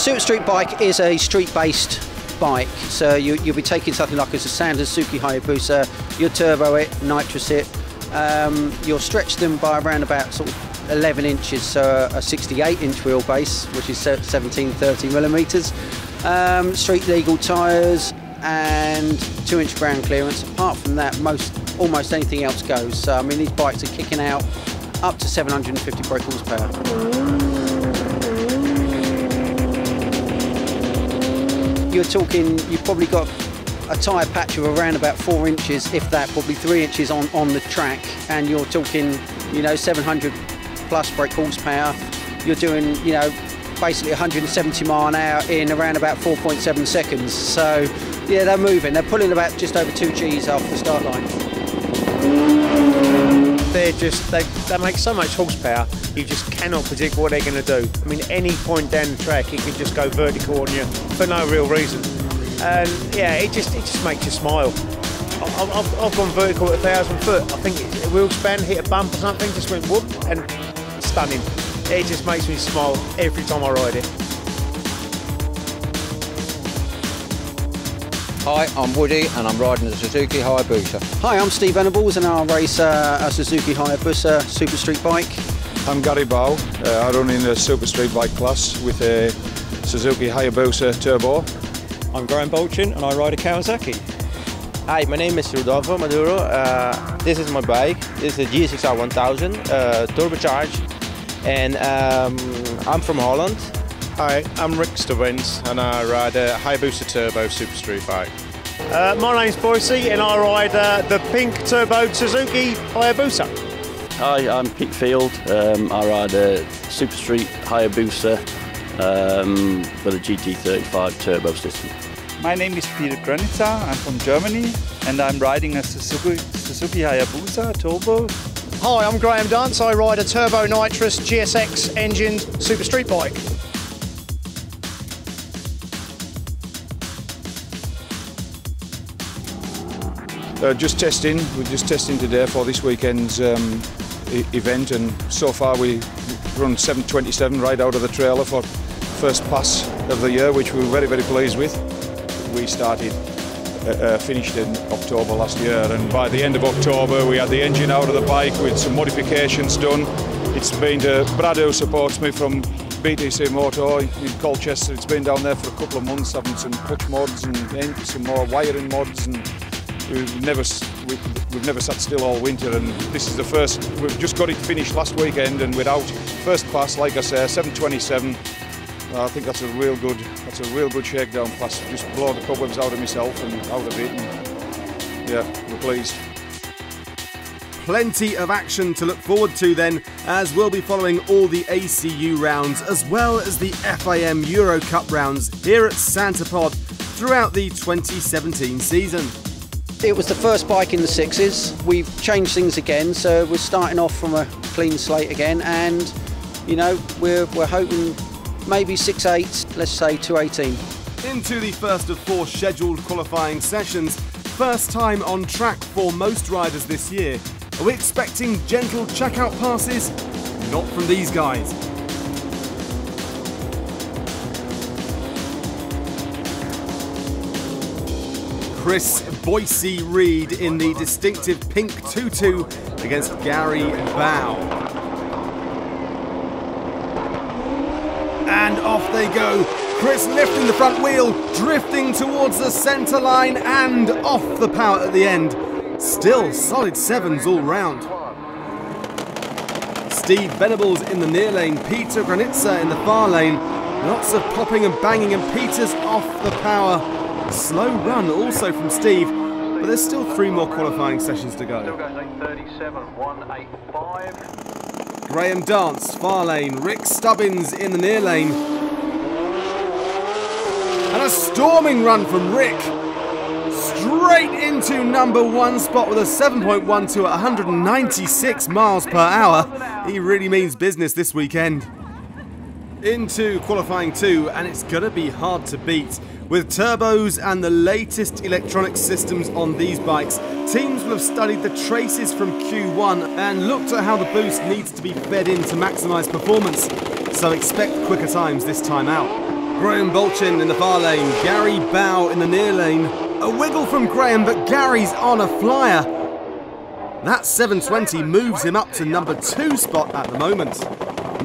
Super Street bike is a street-based bike, so you'll be taking something like as a standard Suzuki Hayabusa, you'll turbo it, nitrous it, you'll stretch them by around about sort of 11 inches, so a 68-inch wheelbase, which is 1730 millimeters, street legal tyres, and 2-inch ground clearance. Apart from that, almost anything else goes. So I mean, these bikes are kicking out up to 750 brake horsepower. You're talking, you've probably got a tyre patch of around about 4 inches, if that, probably 3 inches on the track, and you're talking, you know, 700 plus brake horsepower. You're doing, you know, basically 170 mile an hour in around about 4.7 seconds. So yeah, they're moving. They're pulling about just over 2 Gs off the start line. They make so much horsepower, you just cannot predict what they're going to do. I mean, any point down the track, it can just go vertical on you for no real reason. And yeah, it just makes you smile. I've gone vertical at 1,000 foot. I think a wheel span hit a bump or something, just went whoop, and stunning. It just makes me smile every time I ride it. Hi, I'm Woody and I'm riding a Suzuki Hayabusa. Hi, I'm Steve Venables and I race a Suzuki Hayabusa Super Street bike. I'm Gary Bow. I run in the Super Street bike class with a Suzuki Hayabusa Turbo. I'm Graham Bolchin and I ride a Kawasaki. Hi, my name is Rodolfo Maduro. This is my bike. This is a GSXR 1000 turbocharged, and I'm from Holland. Hi, I'm Rick Stubbins and I ride a Hayabusa Turbo Super Street bike. My name's Boise and I ride the pink turbo Suzuki Hayabusa. Hi, I'm Pete Field. I ride a Super Street Hayabusa with a GT35 turbo system. My name is Peter Granitza. I'm from Germany and I'm riding a Suzuki Hayabusa Turbo. Hi, I'm Graham Dance. I ride a turbo nitrous GSX engined Super Street bike. We're just testing today for this weekend's event, and so far we run 7:27 right out of the trailer for first pass of the year, which we were very, very pleased with. We finished in October last year, and by the end of October we had the engine out of the bike with some modifications done. It's been to Brad, who supports me from BTC Moto in Colchester. It's been down there for a couple of months having some clutch mods and some more wiring mods, and we've never sat still all winter, and this is the first. We've just got it finished last weekend, and without first pass, like I say, 7:27. I think that's a real good shakedown pass. Just blow the cobwebs out of myself and out of it, and yeah, we're pleased. Plenty of action to look forward to then, as we'll be following all the ACU rounds as well as the FIM Euro Cup rounds here at Santa Pod throughout the 2017 season. It was the first bike in the sixes. We've changed things again, so we're starting off from a clean slate again, and you know, we're hoping maybe 6.8, let's say 2.18. Into the first of 4 scheduled qualifying sessions, first time on track for most riders this year. Are we expecting gentle checkout passes? Not from these guys. Chris Boise Reed in the distinctive pink tutu against Gary Bow. And off they go. Chris lifting the front wheel, drifting towards the centre line and off the power at the end. Still solid 7s all round. Steve Venables in the near lane, Peter Granitza in the far lane. Lots of popping and banging, and Peter's off the power. Slow run also from Steve, but there's still 3 more qualifying sessions to go. Graham Dance, far lane, Rick Stubbins in the near lane. And a storming run from Rick. Straight into number 1 spot with a 7.12 at 196 miles per hour. He really means business this weekend. Into qualifying 2, and it's going to be hard to beat. With turbos and the latest electronic systems on these bikes, teams will have studied the traces from Q1 and looked at how the boost needs to be fed in to maximise performance. So expect quicker times this time out. Graham Bolchin in the far lane, Gary Bow in the near lane. A wiggle from Graham, but Gary's on a flyer. That 720 moves him up to number 2 spot at the moment.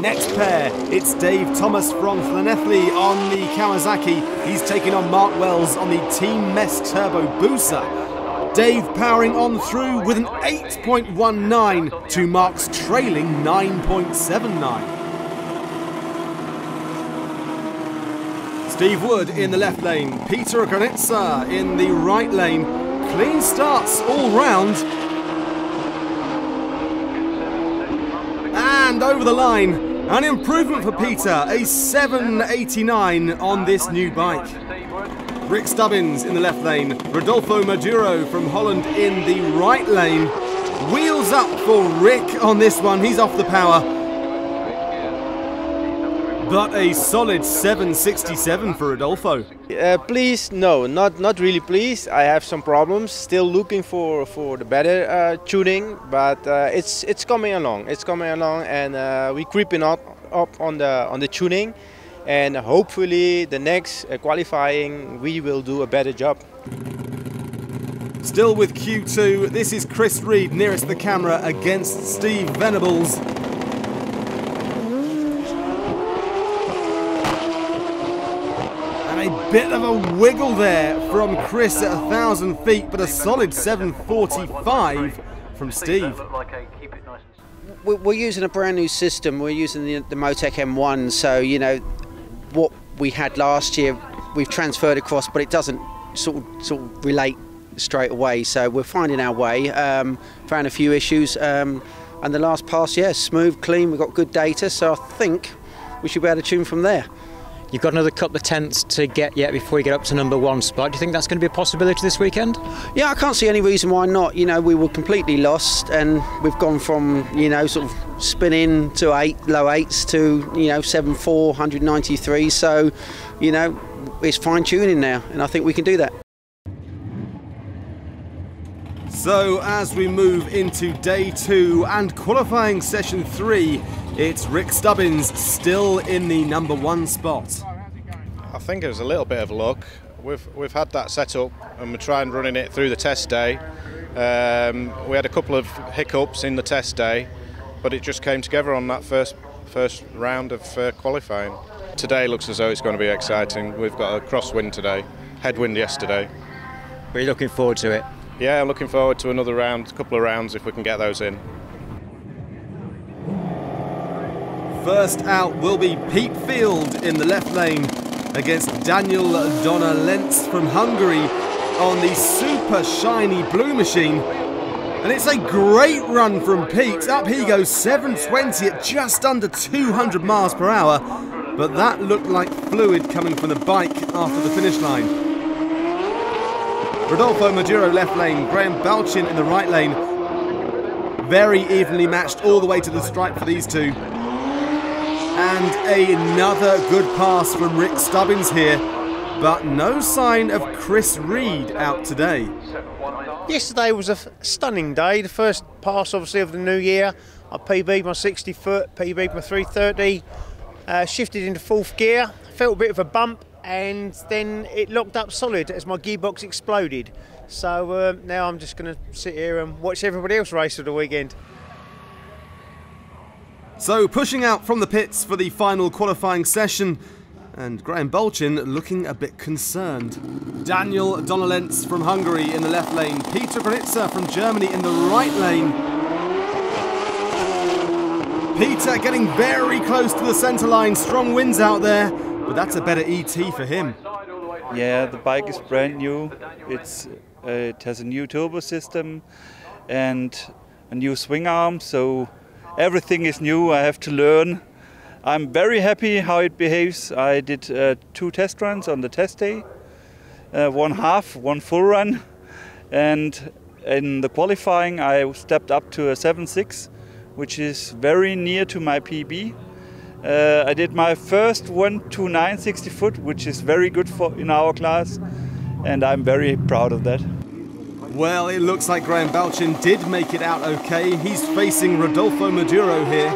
Next pair, it's Dave Thomas from Llanelli on the Kawasaki. He's taking on Mark Wells on the Team Mess Turbo Busa. Dave powering on through with an 8.19 to Mark's trailing 9.79. Steve Wood in the left lane, Peter Granitza in the right lane. Clean starts all round. And over the line, an improvement for Peter, a 7.89 on this new bike. Rick Stubbins in the left lane, Rodolfo Maduro from Holland in the right lane. Wheels up for Rick on this one, he's off the power. But a solid 7.67 for Rodolfo. Please, no, not really please. I have some problems. Still looking for the better tuning, but it's coming along. It's coming along, and we're creeping up on the tuning. And hopefully the next qualifying we will do a better job. Still with Q2, this is Chris Reed nearest the camera against Steve Venables. A bit of a wiggle there from Chris at 1,000 feet, but a solid 7.45 from Steve. We're using a brand new system. We're using the Motec M1, so you know what we had last year we've transferred across, but it doesn't sort of relate straight away. So we're finding our way. Found a few issues, and the last pass, yeah, smooth, clean. We've got good data, so I think we should be able to tune from there. You've got another couple of tenths to get yet before you get up to number 1 spot. Do you think that's going to be a possibility this weekend? Yeah, I can't see any reason why not. You know, we were completely lost, and we've gone from, you know, sort of spinning to low 8s to, you know, 7.4, 193. So, you know, it's fine tuning now, and I think we can do that. So as we move into day 2 and qualifying session 3, it's Rick Stubbins still in the number 1 spot. I think it was a little bit of luck. We've had that set up and we're trying running it through the test day. We had a couple of hiccups in the test day, but it just came together on that first round of qualifying. Today looks as though it's going to be exciting. We've got a crosswind today, headwind yesterday. Are you looking forward to it? Yeah, I'm looking forward to another round, a couple of rounds if we can get those in. First out will be Pete Field in the left lane against Daniel Donalentz from Hungary on the super shiny blue machine. And it's a great run from Pete. Up he goes, 720 at just under 200 miles per hour. But that looked like fluid coming from the bike after the finish line. Rodolfo Maduro left lane, Graham Balchin in the right lane. Very evenly matched all the way to the stripe for these two. And another good pass from Rick Stubbins here, but no sign of Chris Reed out today. Yesterday was a stunning day, the first pass obviously of the new year. I PB'd my 60 foot, PB'd my 330, shifted into 4th gear, felt a bit of a bump, and then it locked up solid as my gearbox exploded. So now I'm just going to sit here and watch everybody else race for the weekend. So pushing out from the pits for the final qualifying session, and Graham Bolchin looking a bit concerned. Daniel Donalentz from Hungary in the left lane, Peter Granitza from Germany in the right lane. Peter getting very close to the centre line, strong winds out there, but that's a better ET for him. Yeah, the bike is brand new. It has a new turbo system and a new swing arm, so everything is new. I have to learn. I'm very happy how it behaves. I did 2 test runs on the test day, 1 half, 1 full run, and in the qualifying I stepped up to a 7.6, which is very near to my PB. I did my first 129 60 foot, which is very good in our class, and I'm very proud of that. Well, it looks like Graham Balchin did make it out okay. He's facing Rodolfo Maduro here.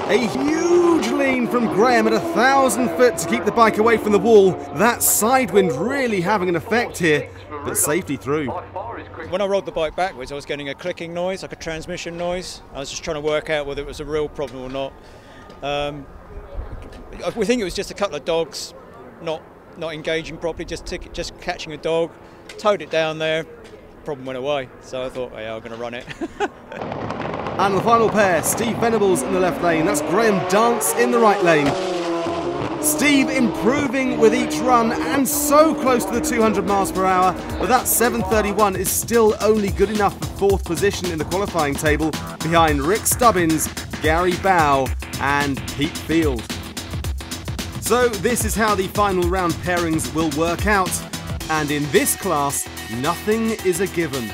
A huge huge lean from Graham at 1,000 foot to keep the bike away from the wall. That side wind really having an effect here, but safely through. When I rolled the bike backwards, I was getting a clicking noise, like a transmission noise. I was just trying to work out whether it was a real problem or not. We think it was just a couple of dogs not engaging properly, just catching a dog. Towed it down there, problem went away. So I thought, oh, yeah, I'm going to run it. And the final pair, Steve Venables in the left lane, that's Graham Dance in the right lane. Steve improving with each run and so close to the 200 miles per hour, but that 7:31 is still only good enough for fourth position in the qualifying table behind Rick Stubbins, Gary Bow and Pete Field. So this is how the final round pairings will work out, and in this class, nothing is a given.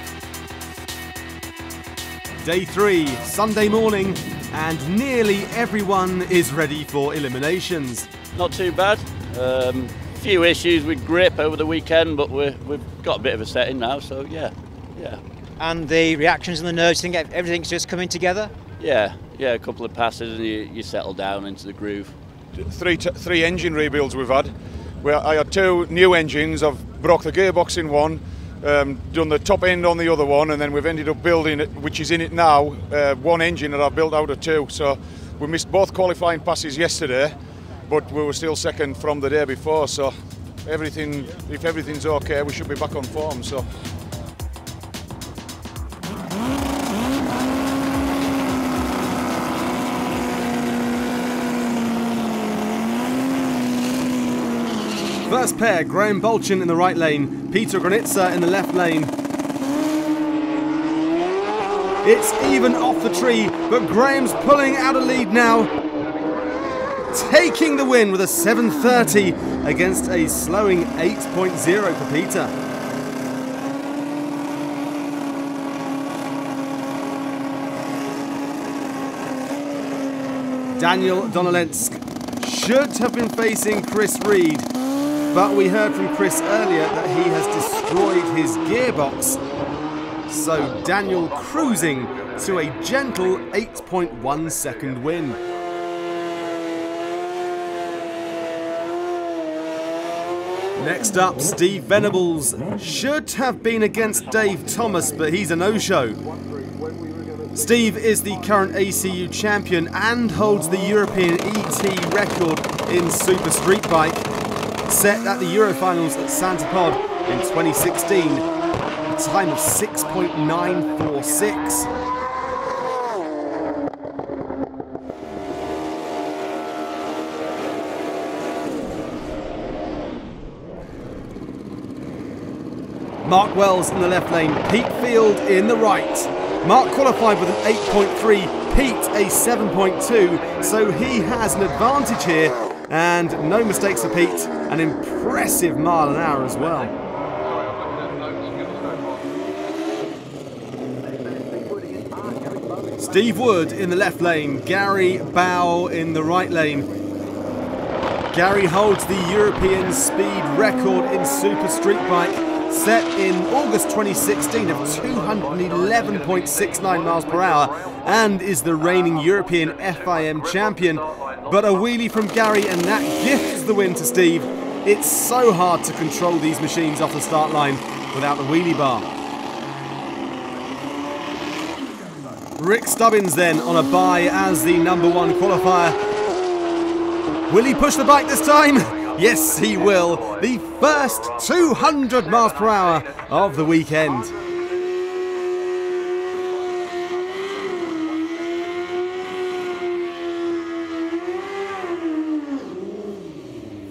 Day 3, Sunday morning, and nearly everyone is ready for eliminations. Not too bad. Few issues with grip over the weekend, but we've got a bit of a setting now, so yeah. And the reactions and the nerves, think everything's just coming together? Yeah, a couple of passes and you settle down into the groove. Three engine rebuilds we've had. I had 2 new engines. I've broke the gearbox in one, done the top end on the other one, and then we've ended up building it, which is in it now, one engine that I've built out of 2. So we missed both qualifying passes yesterday, but we were still second from the day before. So if everything's okay, we should be back on form. So. First pair, Graham Bolchin in the right lane, Peter Granitza in the left lane. It's even off the tree, but Graham's pulling out a lead now. Taking the win with a 7:30 against a slowing 8.0 for Peter. Daniel Donalensk should have been facing Chris Reed, but we heard from Chris earlier that he has destroyed his gearbox. So Daniel cruising to a gentle 8.1 second win. Next up, Steve Venables should have been against Dave Thomas, but he's a no-show. Steve is the current ACU champion and holds the European ET record in Super Street Bike, set at the Eurofinals at Santa Pod in 2016, a time of 6.946. Mark Wells in the left lane, Pete Field in the right. Mark qualified with an 8.3, Pete a 7.2, so he has an advantage here, and no mistakes for Pete, an impressive mile an hour as well. Steve Wood in the left lane, Gary Bow in the right lane. Gary holds the European speed record in Super Street Bike, set in August 2016 of 211.69 miles per hour, and is the reigning European FIM champion. But a wheelie from Gary and that gifts the win to Steve. It's so hard to control these machines off the start line without the wheelie bar. Rick Stubbins then on a bye as the #1 qualifier. Will he push the bike this time? Yes, he will. The first 200 miles per hour of the weekend.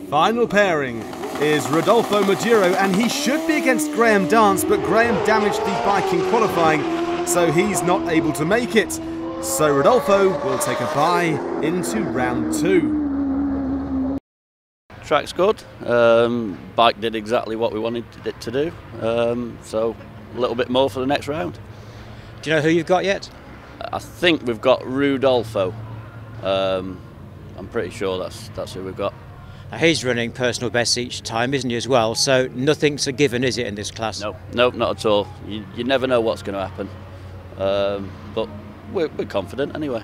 Final pairing is Rodolfo Maduro, and he should be against Graham Dance, but Graham damaged the bike in qualifying, so he's not able to make it. So Rodolfo will take a bye into round 2. Track's good. Bike did exactly what we wanted it to do. So a little bit more for the next round. Do you know who you've got yet? I think we've got Rudolfo. I'm pretty sure that's who we've got. Now he's running personal bests each time, isn't he, as well? So nothing's a given, is it, in this class? No, not at all. You never know what's going to happen. But we're confident anyway.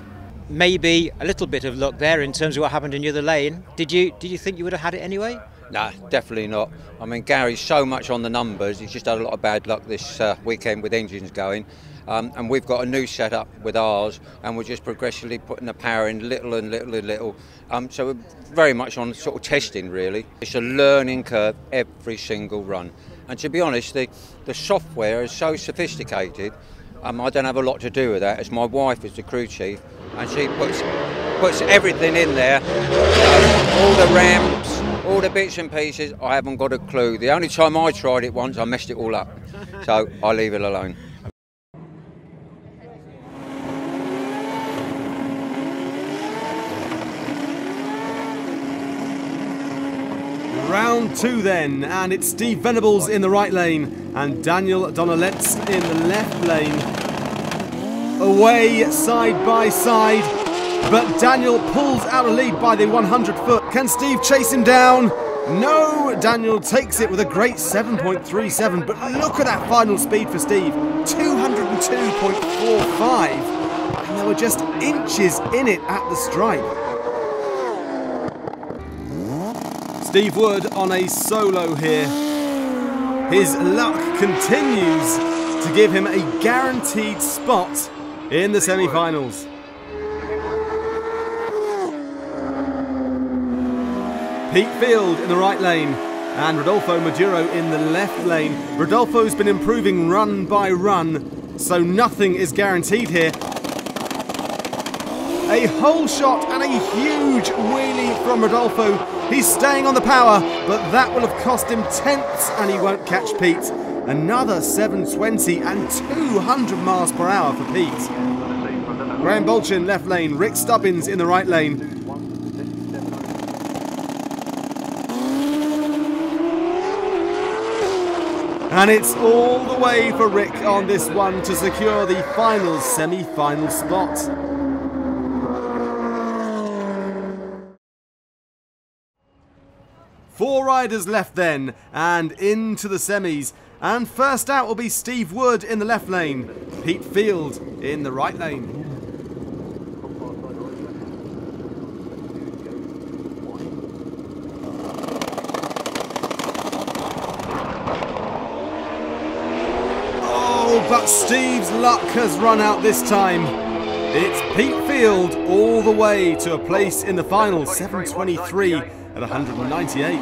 maybe a little bit of luck there in terms of what happened in the other lane. Did you think you would have had it anyway? No, definitely not. I mean, Gary's so much on the numbers. He's just had a lot of bad luck this weekend with engines going. And we've got a new setup with ours, and we're just progressively putting the power in little and little and little. So we're very much on sort of testing, really. It's a learning curve every single run. And to be honest, the software is so sophisticated. I don't have a lot to do with that, as my wife is the crew chief, and she puts everything in there. All the ramps, all the bits and pieces, I haven't got a clue. The only time I tried it once, I messed it all up. So I leave it alone. Round 2 then, and it's Steve Venables in the right lane and Daniel Donalets in the left lane. Away side by side, but Daniel pulls out a lead by the 100 foot. Can Steve chase him down? No, Daniel takes it with a great 7.37, but look at that final speed for Steve, 202.45, and there were just inches in it at the stripe. Steve Wood on a solo here. His luck continues to give him a guaranteed spot in the semi-finals. Pete Field in the right lane and Rodolfo Maduro in the left lane. Rodolfo's been improving run by run, so nothing is guaranteed here. A whole shot and a huge wheelie from Rodolfo. He's staying on the power, but that will have cost him tenths and he won't catch Pete. Another 720 and 200 miles per hour for Pete. Graham Bolchin left lane, Rick Stubbins in the right lane. And it's all the way for Rick on this one to secure the final semi-final spot. Four riders left then, and into the semis. And first out will be Steve Wood in the left lane, Pete Field in the right lane. Oh, but Steve's luck has run out this time. It's Pete Field all the way to a place in the final, 723 at 198.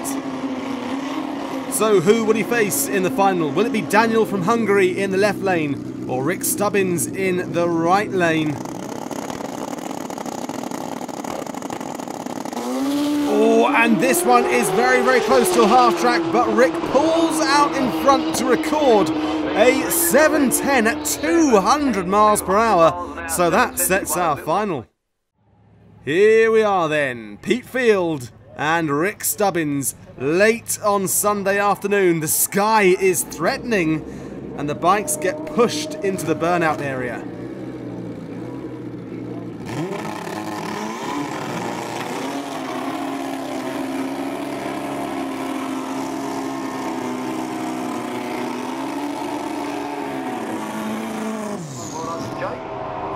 So who will he face in the final? Will it be Daniel from Hungary in the left lane or Rick Stubbins in the right lane? Oh, and this one is very, very close to a half track, but Rick pulls out in front to record a 7:10 at 200 miles per hour. So that sets our final. Here we are then, Pete Field and Rick Stubbins, late on Sunday afternoon. The sky is threatening and the bikes get pushed into the burnout area.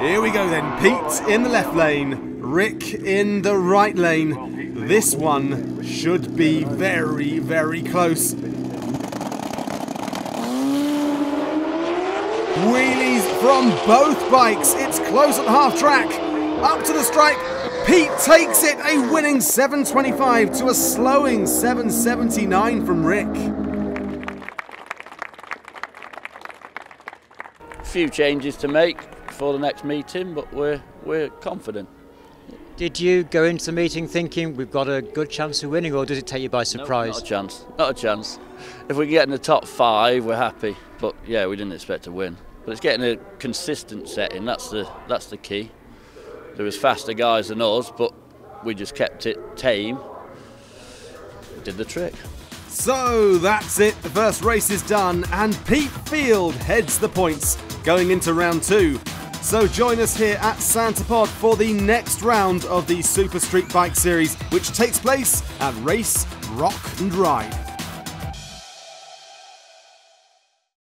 Here we go then, Pete in the left lane, Rick in the right lane. This one should be very, very close. Wheelies from both bikes. It's close at half track. Up to the stripe. Pete takes it. A winning 725 to a slowing 779 from Rick. A few changes to make for the next meeting, but we're confident. Did you go into the meeting thinking we've got a good chance of winning, or does it take you by surprise? No, not a chance. Not a chance. If we get in the top 5, we're happy. But yeah, we didn't expect to win. But it's getting a consistent setting. That's the key. There was faster guys than us, but we just kept it tame. Did the trick. So that's it. The first race is done, and Pete Field heads the points going into round 2. So join us here at Santa Pod for the next round of the Super Street Bike Series, which takes place at Race, Rock and Ride.